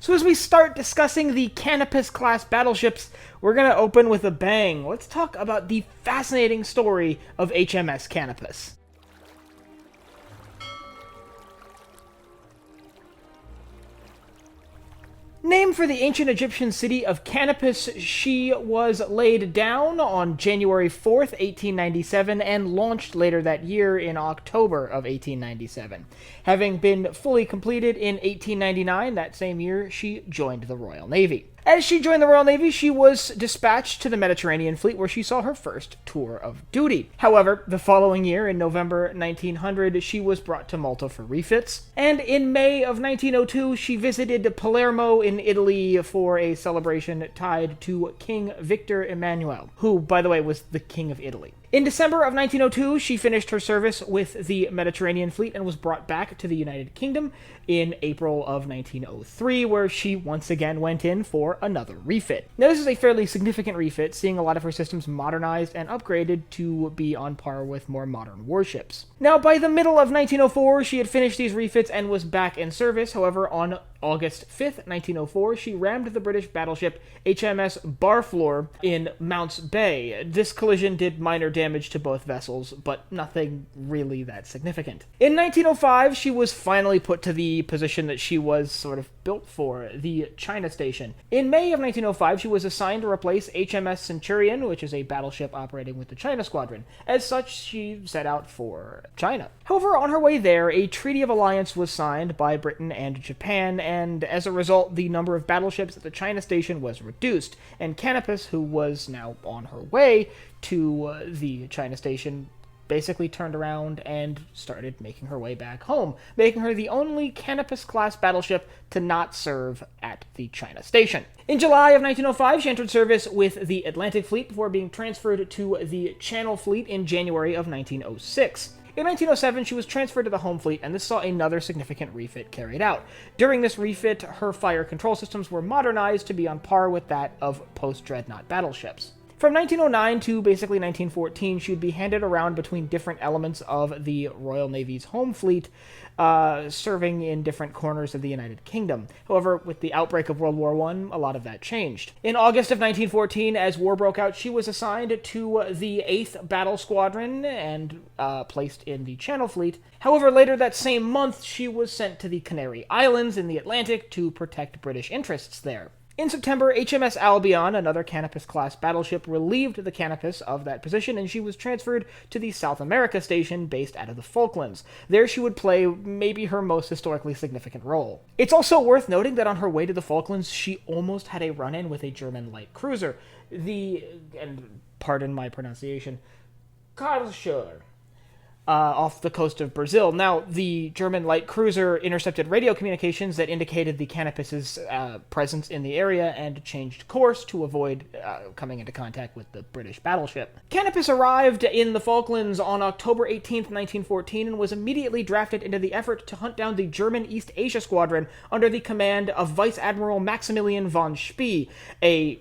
So as we start discussing the Canopus-Class battleships, we're going to open with a bang. Let's talk about the fascinating story of HMS Canopus. Named for the ancient Egyptian city of Canopus, she was laid down on January 4th, 1897, and launched later that year in October of 1897. Having been fully completed in 1899, that same year, she joined the Royal Navy. As she joined the Royal Navy, she was dispatched to the Mediterranean Fleet, where she saw her first tour of duty. However, the following year, in November 1900, she was brought to Malta for refits, and in May of 1902, she visited Palermo in Italy for a celebration tied to King Victor Emmanuel, who, by the way, was the King of Italy. In December of 1902, she finished her service with the Mediterranean Fleet and was brought back to the United Kingdom in April of 1903, where she once again went in for another refit. Now, this is a fairly significant refit, seeing a lot of her systems modernized and upgraded to be on par with more modern warships. Now, by the middle of 1904, she had finished these refits and was back in service. However, on August 5th, 1904, she rammed the British battleship HMS Barfleur in Mounts Bay. This collision did minor damage to both vessels, but nothing really that significant. In 1905, she was finally put to the position that she was sort of built for, the China Station. In May of 1905, she was assigned to replace HMS Centurion, which is a battleship operating with the China Squadron. As such, she set out for China. However, on her way there, a treaty of alliance was signed by Britain and Japan, and as a result, the number of battleships at the China Station was reduced, and Canopus, who was now on her way to the China Station, basically turned around and started making her way back home, making her the only Canopus-class battleship to not serve at the China Station. In July of 1905, she entered service with the Atlantic Fleet before being transferred to the Channel Fleet in January of 1906. In 1907, she was transferred to the Home Fleet, and this saw another significant refit carried out. During this refit, her fire control systems were modernized to be on par with that of post-Dreadnought battleships. From 1909 to basically 1914, she would be handed around between different elements of the Royal Navy's Home Fleet, serving in different corners of the United Kingdom. However, with the outbreak of World War I, a lot of that changed. In August of 1914, as war broke out, she was assigned to the 8th Battle Squadron and placed in the Channel Fleet. However, later that same month, she was sent to the Canary Islands in the Atlantic to protect British interests there. In September, HMS Albion, another Canopus-class battleship, relieved the Canopus of that position, and she was transferred to the South America Station based out of the Falklands. There she would play maybe her most historically significant role. It's also worth noting that on her way to the Falklands, she almost had a run-in with a German light cruiser. And pardon my pronunciation, Karlsruhe. Off the coast of Brazil. Now, the German light cruiser intercepted radio communications that indicated the Canopus's presence in the area and changed course to avoid coming into contact with the British battleship. Canopus arrived in the Falklands on October 18th, 1914, and was immediately drafted into the effort to hunt down the German East Asia Squadron under the command of Vice Admiral Maximilian von Spee, a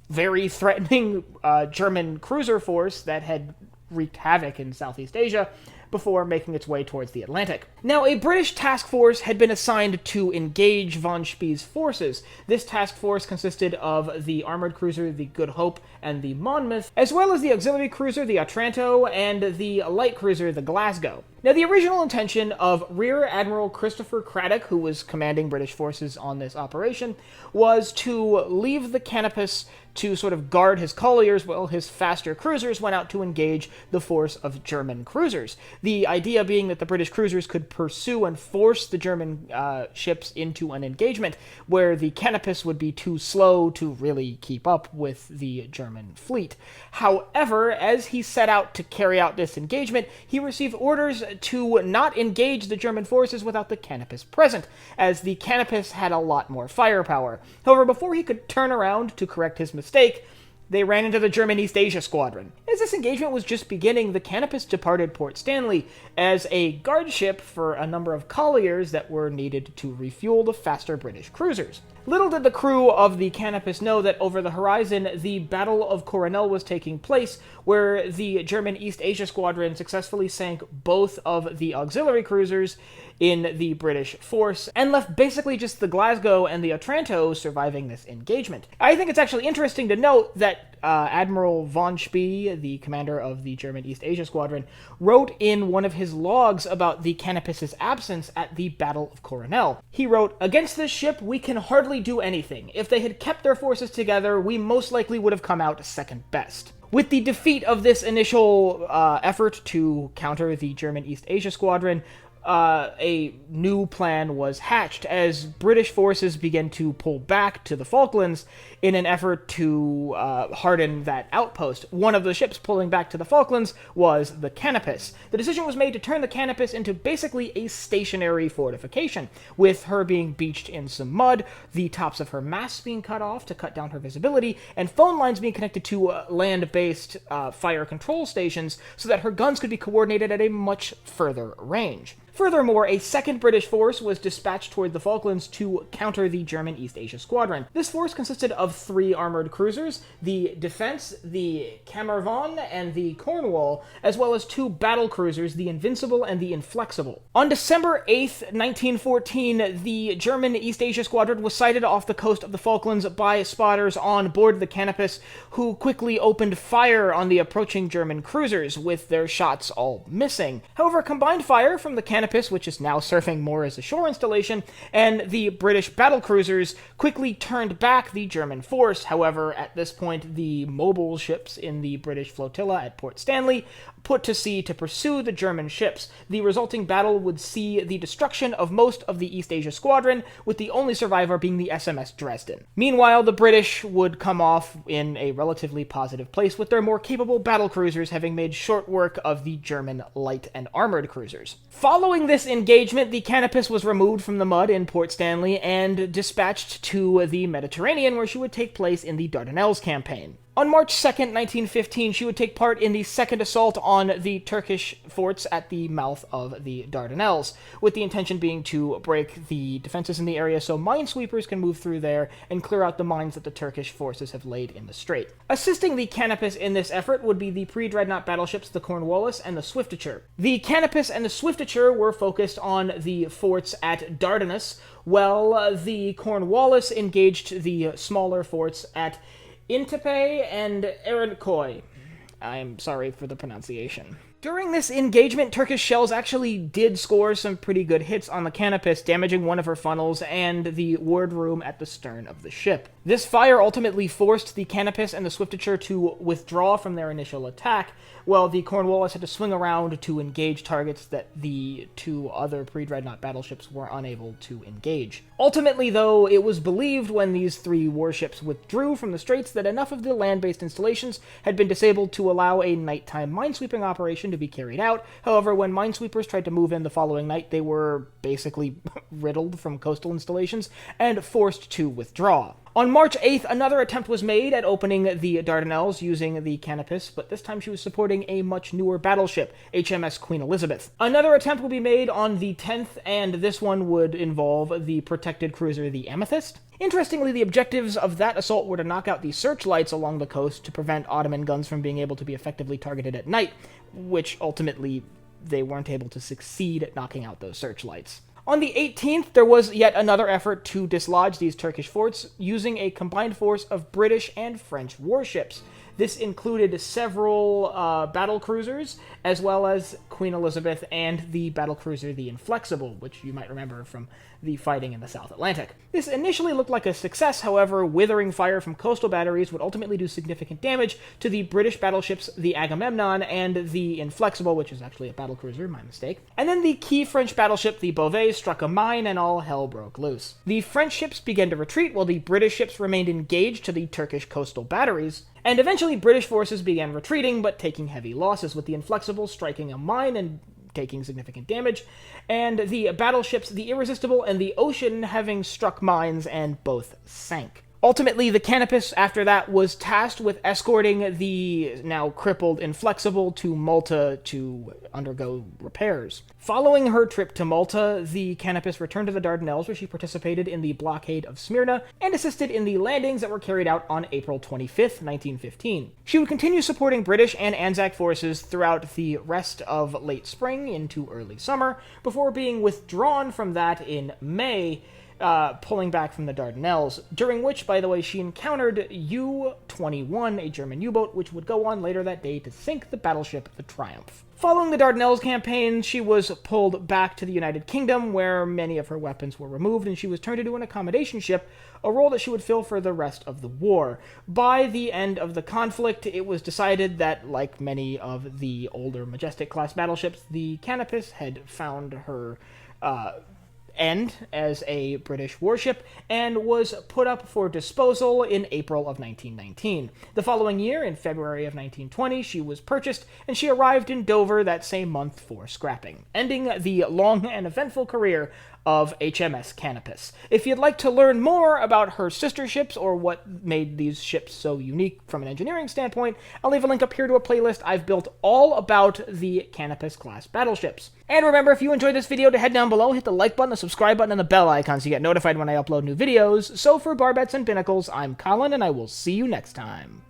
very threatening German cruiser force that had wreaked havoc in Southeast Asia before making its way towards the Atlantic. Now, a British task force had been assigned to engage von Spee's forces. This task force consisted of the armored cruiser, the Good Hope, and the Monmouth, as well as the auxiliary cruiser, the Otranto, and the light cruiser, the Glasgow. Now, the original intention of Rear Admiral Christopher Craddock, who was commanding British forces on this operation, was to leave the Canopus to sort of guard his colliers while his faster cruisers went out to engage the force of German cruisers. The idea being that the British cruisers could pursue and force the German ships into an engagement where the Canopus would be too slow to really keep up with the German fleet. However, as he set out to carry out this engagement, he received orders to not engage the German forces without the Canopus present, as the Canopus had a lot more firepower. However, before he could turn around to correct his mistake, they ran into the German East Asia Squadron. As this engagement was just beginning, the Canopus departed Port Stanley as a guard ship for a number of colliers that were needed to refuel the faster British cruisers. Little did the crew of the Canopus know that over the horizon, the Battle of Coronel was taking place, where the German East Asia Squadron successfully sank both of the auxiliary cruisers in the British force, and left basically just the Glasgow and the Otranto surviving this engagement. I think it's actually interesting to note that Admiral von Spee, the commander of the German East Asia Squadron, wrote in one of his logs about the Canopus's absence at the Battle of Coronel. He wrote, "Against this ship, we can hardly do anything. If they had kept their forces together, we most likely would have come out second best." With the defeat of this initial effort to counter the German East Asia Squadron, a new plan was hatched as British forces began to pull back to the Falklands in an effort to harden that outpost. One of the ships pulling back to the Falklands was the Canopus. The decision was made to turn the Canopus into basically a stationary fortification, with her being beached in some mud, the tops of her masts being cut off to cut down her visibility, and phone lines being connected to land-based fire control stations so that her guns could be coordinated at a much further range. Furthermore, a second British force was dispatched toward the Falklands to counter the German East Asia Squadron. This force consisted of 3 armored cruisers, the Defense, the Caernarvon, and the Cornwall, as well as 2 battle cruisers, the Invincible and the Inflexible. On December 8th, 1914, the German East Asia Squadron was sighted off the coast of the Falklands by spotters on board the Canopus, who quickly opened fire on the approaching German cruisers, with their shots all missing. However, combined fire from the Canopus, which is now serving more as a shore installation, and the British battle cruisers quickly turned back the German force. However, at this point, the mobile ships in the British flotilla at Port Stanley put to sea to pursue the German ships. The resulting battle would see the destruction of most of the East Asia Squadron, with the only survivor being the SMS Dresden. Meanwhile, the British would come off in a relatively positive place, with their more capable battle cruisers having made short work of the German light and armored cruisers. Following this engagement, the Canopus was removed from the mud in Port Stanley and dispatched to the Mediterranean, where she would take place in the Dardanelles campaign. On March 2nd, 1915, she would take part in the second assault on the Turkish forts at the mouth of the Dardanelles, with the intention being to break the defenses in the area so minesweepers can move through there and clear out the mines that the Turkish forces have laid in the strait. Assisting the Canopus in this effort would be the pre-dreadnought battleships the Cornwallis and the Swiftacher. The Canopus and the Swiftacher were focused on the forts at Dardanelles, while the Cornwallis engaged the smaller forts at Intape and Erincoy. I'm sorry for the pronunciation. During this engagement, Turkish shells actually did score some pretty good hits on the Canopus, damaging one of her funnels and the wardroom at the stern of the ship. This fire ultimately forced the Canopus and the Swiftacher to withdraw from their initial attack, while the Cornwallis had to swing around to engage targets that the 2 other pre-dreadnought battleships were unable to engage. Ultimately, though, it was believed when these 3 warships withdrew from the straits that enough of the land-based installations had been disabled to allow a nighttime minesweeping operation to be carried out. However, when minesweepers tried to move in the following night, they were basically riddled from coastal installations and forced to withdraw. On March 8th, another attempt was made at opening the Dardanelles using the Canopus, but this time she was supporting a much newer battleship, HMS Queen Elizabeth. Another attempt will be made on the 10th, and this one would involve the protected cruiser, the Amethyst. Interestingly, the objectives of that assault were to knock out the searchlights along the coast to prevent Ottoman guns from being able to be effectively targeted at night, which ultimately they weren't able to succeed at knocking out those searchlights. On the 18th, there was yet another effort to dislodge these Turkish forts using a combined force of British and French warships. This included several battle cruisers, as well as Queen Elizabeth and the battlecruiser the Inflexible, which you might remember from the fighting in the South Atlantic. This initially looked like a success, however, withering fire from coastal batteries would ultimately do significant damage to the British battleships the Agamemnon and the Inflexible, which is actually a battlecruiser, my mistake. And then the key French battleship, the Beauvais, struck a mine and all hell broke loose. The French ships began to retreat while the British ships remained engaged to the Turkish coastal batteries, and eventually British forces began retreating but taking heavy losses, with the Inflexible striking a mine and taking significant damage, and the battleships the Irresistible and the Ocean having struck mines and both sank. Ultimately, the Canopus, after that, was tasked with escorting the now crippled Inflexible to Malta to undergo repairs. Following her trip to Malta, the Canopus returned to the Dardanelles, where she participated in the blockade of Smyrna and assisted in the landings that were carried out on April 25th, 1915. She would continue supporting British and Anzac forces throughout the rest of late spring into early summer, before being withdrawn from that in May, pulling back from the Dardanelles, during which, by the way, she encountered U-21, a German U-boat, which would go on later that day to sink the battleship the Triumph. Following the Dardanelles campaign, she was pulled back to the United Kingdom, where many of her weapons were removed, and she was turned into an accommodation ship, a role that she would fill for the rest of the war. By the end of the conflict, it was decided that, like many of the older Majestic-class battleships, the Canopus had found her end as a British warship and was put up for disposal in April of 1919. The following year, in February of 1920, she was purchased, and she arrived in Dover that same month for scrapping, ending the long and eventful career of HMS Canopus. If you'd like to learn more about her sister ships or what made these ships so unique from an engineering standpoint, I'll leave a link up here to a playlist I've built all about the Canopus-class battleships. And remember, if you enjoyed this video, to head down below, hit the like button, the subscribe button, and the bell icon so you get notified when I upload new videos. So for Barbettes and Binnacles, I'm Colin, and I will see you next time.